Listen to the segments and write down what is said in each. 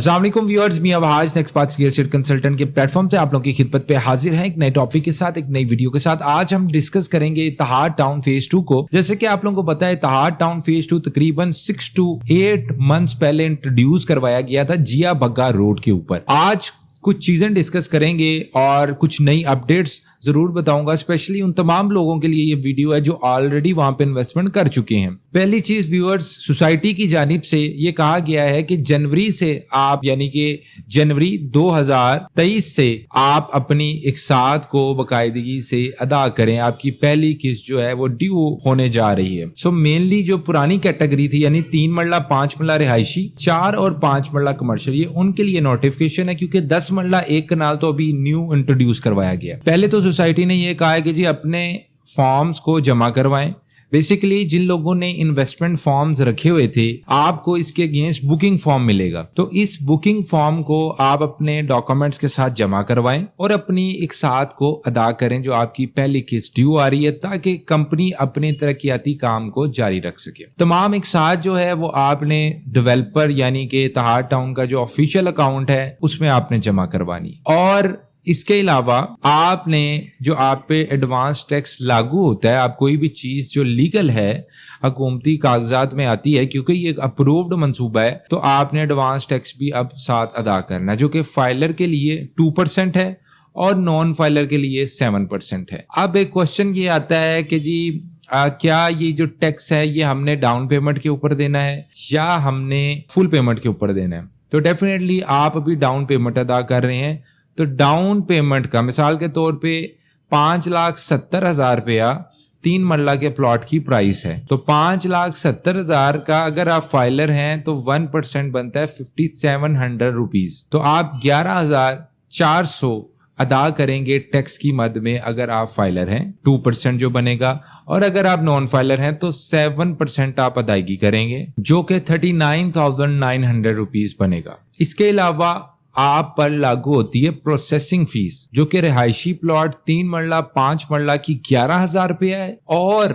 अस्सलाम वालेकुम व्यूअर्स, मैं आवाज next path real estate consultant के प्लेटफॉर्म से आप लोगों की खिदमत पे हाजिर हैं एक नए टॉपिक के साथ, एक नई वीडियो के साथ। आज हम डिस्कस करेंगे इत्तेहाद टाउन फेज 2 को। जैसे कि आप लोगों को पता है, इत्तेहाद टाउन फेज 2 तकरीबन 6 to 8 मंथ्स पहले इंट्रोड्यूस करवाया गया था जिया बग्गा रोड के ऊपर। आज कुछ चीजें डिस्कस करेंगे और कुछ नई अपडेट्स जरूर बताऊंगा, स्पेशली उन तमाम लोगों के लिए ये वीडियो है जो ऑलरेडी वहां पे इन्वेस्टमेंट कर चुके हैं। पहली चीज व्यूअर्स, सोसाइटी की जानिब से ये कहा गया है कि जनवरी से आप यानी कि जनवरी 2023 से आप अपनी इकसात को बाकायदगी से अदा करें। आपकी पहली किस्त जो है वो ड्यू होने जा रही है। सो मेनली जो पुरानी कैटेगरी थी यानी 3 मरला 5 मरला रिहायशी, 4 और 5 मरला कमर्शियल, ये उनके लिए नोटिफिकेशन है क्योंकि 10 मरला 1 कनाल तो अभी न्यू इंट्रोड्यूस करवाया गया। पहले तो सोसाइटी ने ये कहा है कि जी अपने फॉर्म्स को जमा करवाएं। बेसिकली जिन लोगों ने इन्वेस्टमेंट फॉर्म्स रखे हुए थे, आपको इसके अगेंस्ट बुकिंग फॉर्म मिलेगा। तो इस बुकिंग फॉर्म को आप अपने डॉक्यूमेंट्स के साथ जमा करवाएं और अपनी इकसात को अदा करें जो आपकी पहली किस्त ड्यू आ रही है, ताकि कंपनी अपने तरक्याती काम को जारी रख सके। तमाम इकसात जो है वो आपने डेवलपर यानी कि इत्तेहाद टाउन का जो ऑफिशियल अकाउंट है उसमें आपने जमा करवानी। और इसके अलावा आपने जो आप पे एडवांस टैक्स लागू होता है, आप कोई भी चीज जो लीगल है हुकूमती कागजात में आती है, क्योंकि ये अप्रूव्ड मंसूबा है, तो आपने एडवांस टैक्स भी अब साथ अदा करना है, जो कि फाइलर के लिए 2% है और नॉन फाइलर के लिए 7% है। अब एक क्वेश्चन ये आता है कि जी क्या ये जो टैक्स है ये हमने डाउन पेमेंट के ऊपर देना है या हमने फुल पेमेंट के ऊपर देना है? तो डेफिनेटली आप अभी डाउन पेमेंट अदा कर रहे हैं, तो डाउन पेमेंट का मिसाल के तौर पे 5,70,000 रुपया 3 मरला के प्लॉट की प्राइस है। तो 5,70,000 का अगर आप फाइलर हैं तो 1% बनता है 5,700 रुपीज। तो आप 11,400 अदा करेंगे टैक्स की मद में अगर आप फाइलर हैं, 2% जो बनेगा। और अगर आप नॉन फाइलर हैं तो 7% आप अदायगी करेंगे, जो कि 39,900 रुपीज बनेगा। इसके अलावा आप पर लागू होती है प्रोसेसिंग फीस, जो कि रिहायशी प्लॉट 3 मरला 5 मरला की 11,000 रुपया है और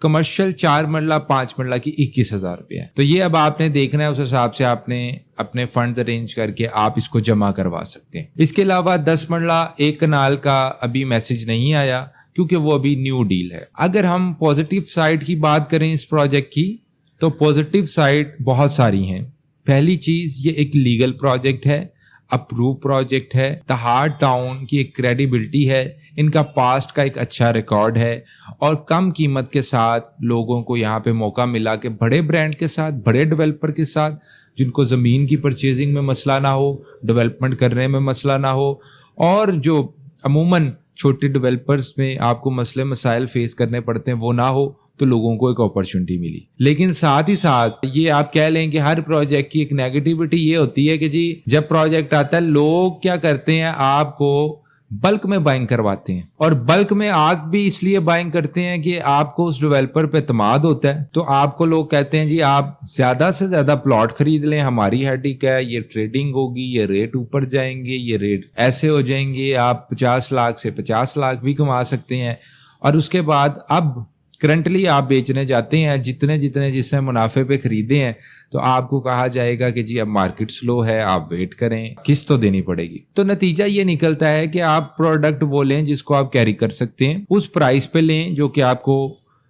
कमर्शियल 4 मरला 5 मरला की 21,000 रुपया है। तो ये अब आपने देखना है, उस हिसाब से आपने अपने फंड्स अरेंज करके आप इसको जमा करवा सकते हैं। इसके अलावा 10 मरला 1 कनाल का अभी मैसेज नहीं आया क्योंकि वो अभी न्यू डील है। अगर हम पॉजिटिव साइड की बात करें इस प्रोजेक्ट की, तो पॉजिटिव साइड बहुत सारी हैं। पहली चीज, ये एक लीगल प्रोजेक्ट है, अप्रूव प्रोजेक्ट है, इत्तेहाद टाउन की एक क्रेडिबिलिटी है, इनका पास्ट का एक अच्छा रिकॉर्ड है और कम कीमत के साथ लोगों को यहाँ पे मौका मिला कि बड़े ब्रांड के साथ, बड़े डेवलपर के साथ, जिनको ज़मीन की परचेजिंग में मसला ना हो, डेवलपमेंट करने में मसला ना हो, और जो अमूमन छोटे डेवलपर्स में आपको मसले मसाइल फेस करने पड़ते हैं वो ना हो, तो लोगों को एक अपॉर्चुनिटी मिली। लेकिन साथ ही साथ ये आप कह लें कि हर प्रोजेक्ट की एक नेगेटिविटी ये होती है कि जी जब प्रोजेक्ट आता है लोग क्या करते हैं, आपको बल्क में बाइंग करवाते हैं। और बल्क में आप भी इसलिए बाइंग करते हैं कि आपको उस डेवलपर पे एतमाद होता है, तो आपको लोग कहते हैं जी आप ज्यादा से ज्यादा प्लॉट खरीद लें, हमारी हेडिक है, ये ट्रेडिंग होगी, ये रेट ऊपर जाएंगे, ये रेट ऐसे हो जाएंगे, आप 50 लाख से 50 लाख भी कमा सकते हैं। और उसके बाद अब करंटली आप बेचने जाते हैं, जितने मुनाफे पे खरीदे हैं, तो आपको कहा जाएगा कि जी अब मार्केट स्लो है, आप वेट करें, किस्त तो देनी पड़ेगी। तो नतीजा ये निकलता है कि आप प्रोडक्ट वो लें जिसको आप कैरी कर सकते हैं, उस प्राइस पे लें जो कि आपको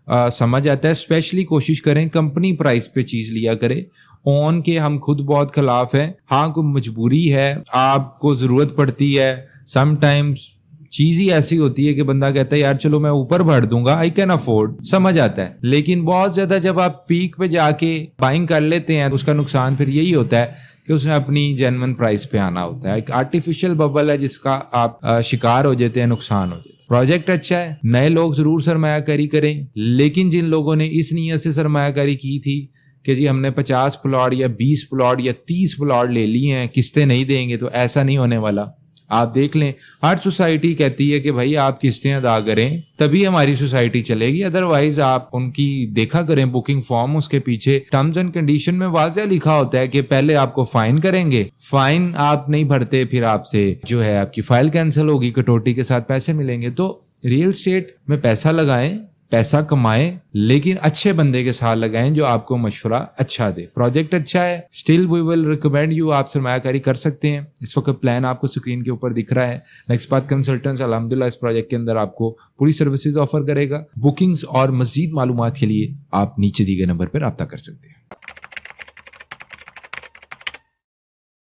समझ आता है। स्पेशली कोशिश करें कंपनी प्राइस पे चीज लिया करें। ऑन के हम खुद बहुत खिलाफ हैं। हाँ, कोई मजबूरी है, आपको जरूरत पड़ती है, समटाइम्स चीज ही ऐसी होती है कि बंदा कहता है यार चलो मैं ऊपर भर दूंगा, आई कैन अफोर्ड, समझ आता है। लेकिन बहुत ज्यादा जब आप पीक पे जाके बाइंग कर लेते हैं तो उसका नुकसान फिर यही होता है कि उसने अपनी जेन्युइन प्राइस पे आना होता है। एक आर्टिफिशियल बबल है जिसका आप शिकार हो जाते हैं, नुकसान हो जाता है। प्रोजेक्ट अच्छा है, नए लोग जरूर सरमायाकारी करें, लेकिन जिन लोगों ने इस नीयत से सरमायाकारी की थी कि जी हमने 50 प्लॉट या 20 प्लॉट या 30 प्लॉट ले लिए हैं, किस्तें नहीं देंगे, तो ऐसा नहीं होने वाला। आप देख लें, हर सोसाइटी कहती है कि भाई आप किस्तें अदा करें तभी हमारी सोसाइटी चलेगी, अदरवाइज आप उनकी देखा करें बुकिंग फॉर्म, उसके पीछे टर्म्स एंड कंडीशन में वाज़ेह लिखा होता है कि पहले आपको फाइन करेंगे, फाइन आप नहीं भरते फिर आपसे जो है आपकी फाइल कैंसिल होगी, कटौती के साथ पैसे मिलेंगे। तो रियल एस्टेट में पैसा लगाएं, पैसा कमाएं, लेकिन अच्छे बंदे के साथ लगाएं जो आपको मशवरा अच्छा दे। प्रोजेक्ट अच्छा है, still we will recommend you, आप सरमायाकारी कर सकते हैं। इस वक्त प्लान आपको स्क्रीन के ऊपर दिख रहा है। नेक्स्ट बात कंसल्टेंट्स अल्हम्दुलिल्लाह इस प्रोजेक्ट के अंदर आपको पूरी सर्विसेज ऑफर करेगा। बुकिंग्स और मजीद मालूमात के लिए आप नीचे दिए गए नंबर पर रब्ता कर सकते हैं।